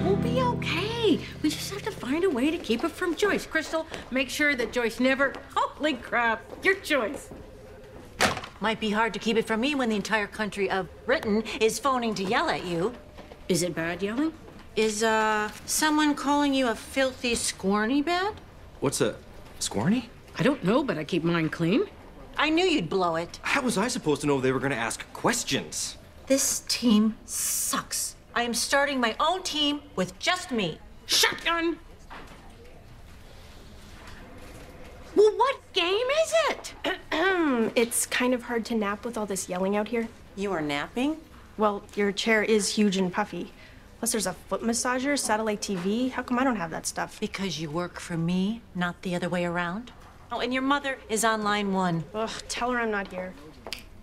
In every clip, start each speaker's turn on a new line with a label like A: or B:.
A: We'll be okay. We just have to find a way to keep it from Joyce. Crystal, make sure that Joyce never... Holy crap, your choice.
B: Might be hard to keep it from me when the entire country of Britain is phoning to yell at you.
A: Is it bad yelling?
B: Is, someone calling you a filthy scorny bad?
C: What's a scorny?
A: I don't know, but I keep mine clean.
B: I knew you'd blow it.
C: How was I supposed to know they were going to ask questions?
B: This team sucks. I am starting my own team with just me.
A: Shotgun! Well, what game is it?
D: It's kind of hard to nap with all this yelling out here.
B: You are napping?
D: Well, your chair is huge and puffy. Plus, there's a foot massager, satellite TV. How come I don't have that stuff?
B: Because you work for me, not the other way around. Oh, and your mother is on line 1.
D: Ugh, tell her I'm not here.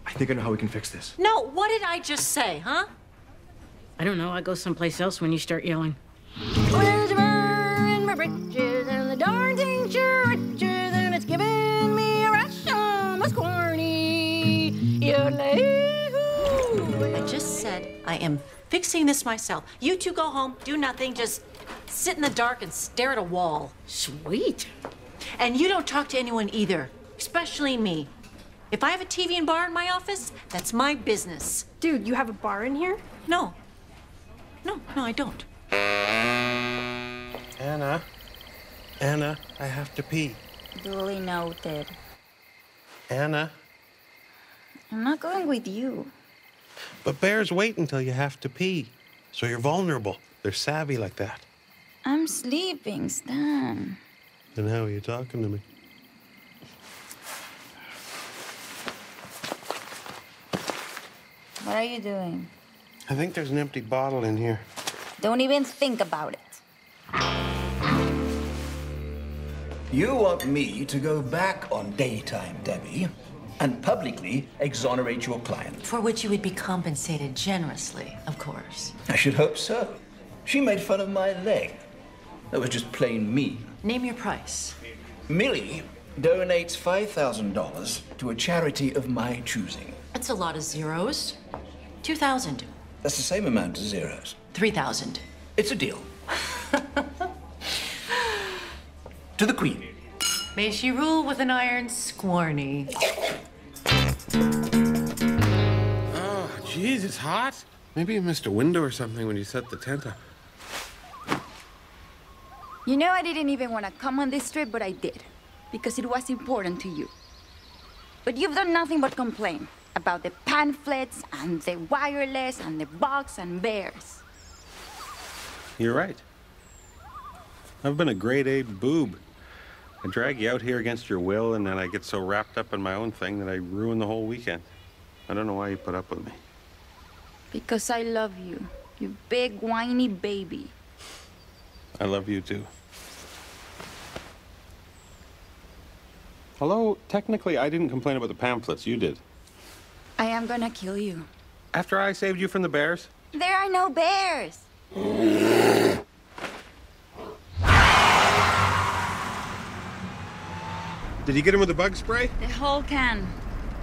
C: I think I know how we can fix this.
B: No, what did I just say, huh?
A: I don't know. I go someplace else when you start yelling.
E: Where's the burr in my britches, and the darn thing sure riches, and it's giving me a rush on my scorny.
B: I just said I am fixing this myself. You two go home, do nothing, just sit in the dark and stare at a wall.
A: Sweet.
B: And you don't talk to anyone either, especially me. If I have a TV and bar in my office, that's my business.
D: Dude, you have a bar in here?
B: No. No, I don't.
F: Anna, I have to pee.
E: Duly noted.
F: Anna.
E: I'm not going with you.
F: But bears wait until you have to pee. So you're vulnerable. They're savvy like that.
E: I'm sleeping, Stan.
F: Then how are you talking to me?
E: What are you doing?
F: I think there's an empty bottle in here.
E: Don't even think about it.
G: You want me to go back on Daytime Debbie and publicly exonerate your client?
B: For which you would be compensated generously, of course.
G: I should hope so. She made fun of my leg. That was just plain mean.
B: Name your price.
G: Millie donates $5,000 to a charity of my choosing.
B: That's a lot of zeros. 2,000.
G: That's the same amount as zeros.
B: 3,000.
G: It's a deal. To the Queen.
B: May she rule with an iron scorny.
F: Oh, jeez, it's hot. Maybe you missed a window or something when you set the tent up.
E: You know, I didn't even want to come on this trip, but I did. Because it was important to you. But you've done nothing but complain about the pamphlets and the wireless and the box and bears.
F: You're right. I've been a grade A boob. I drag you out here against your will, and then I get so wrapped up in my own thing that I ruin the whole weekend. I don't know why you put up with me.
E: Because I love you, you big whiny baby.
F: I love you too. Although, technically, I didn't complain about the pamphlets. You did.
E: I am gonna kill you.
F: After I saved you from the bears?
E: There are no bears.
F: Did you get him with the bug spray?
E: The whole can.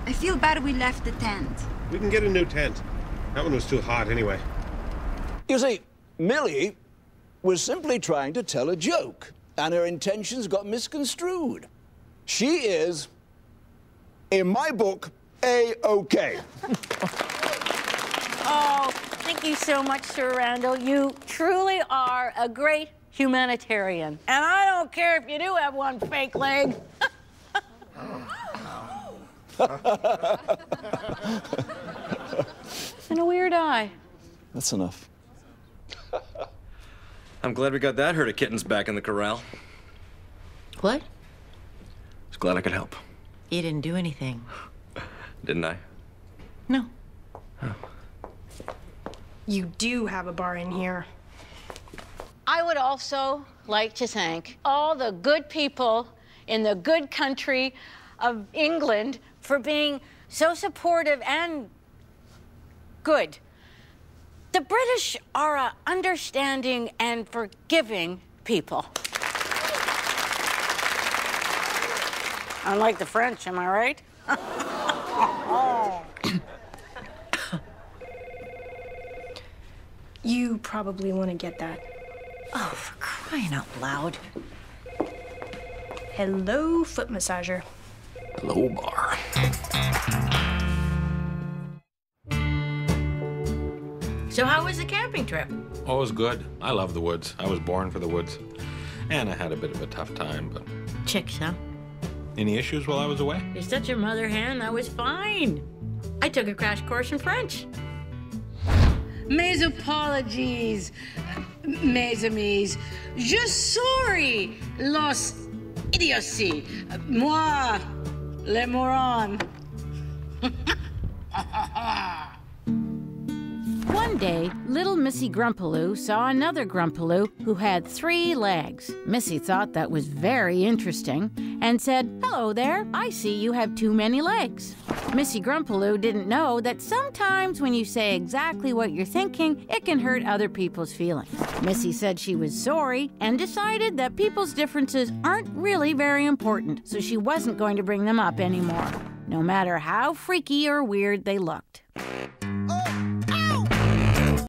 E: I feel bad we left the tent.
F: We can get a new tent. That one was too hot anyway.
G: You see, Millie was simply trying to tell a joke, and her intentions got misconstrued. She is, in my book, A-OK.
H: Oh, thank you so much, Sir Randall. You truly are a great humanitarian. And I don't care if you do have one fake leg. And a weird eye.
G: That's enough.
C: I'm glad we got that herd of kittens back in the corral.
B: What?
C: Was glad I could help.
B: You didn't do anything.
C: Didn't I?
B: No.
C: Oh.
D: You do have a bar in here.
H: I would also like to thank all the good people in the good country of England for being so supportive and good. The British are an understanding and forgiving people. Unlike the French, am I right?
D: You probably want to get that.
B: Oh, for crying out loud.
D: Hello, foot massager.
C: Low bar.
A: So how was the camping trip?
F: Oh, it was good. I love the woods. I was born for the woods. And I had a bit of a tough time, but...
A: Chicks, huh?
F: Any issues while I was away?
A: You're such a mother hen, I was fine. I took a crash course in French.
I: Mes apologies, mes amis. Je sorry los idiocy. Moi, le moron.
J: One day, little Missy Grumpaloo saw another Grumpaloo who had 3 legs. Missy thought that was very interesting and said, "Hello there, I see you have too many legs." Missy Grumpaloo didn't know that sometimes when you say exactly what you're thinking, it can hurt other people's feelings. Missy said she was sorry and decided that people's differences aren't really very important, so she wasn't going to bring them up anymore, no matter how freaky or weird they looked.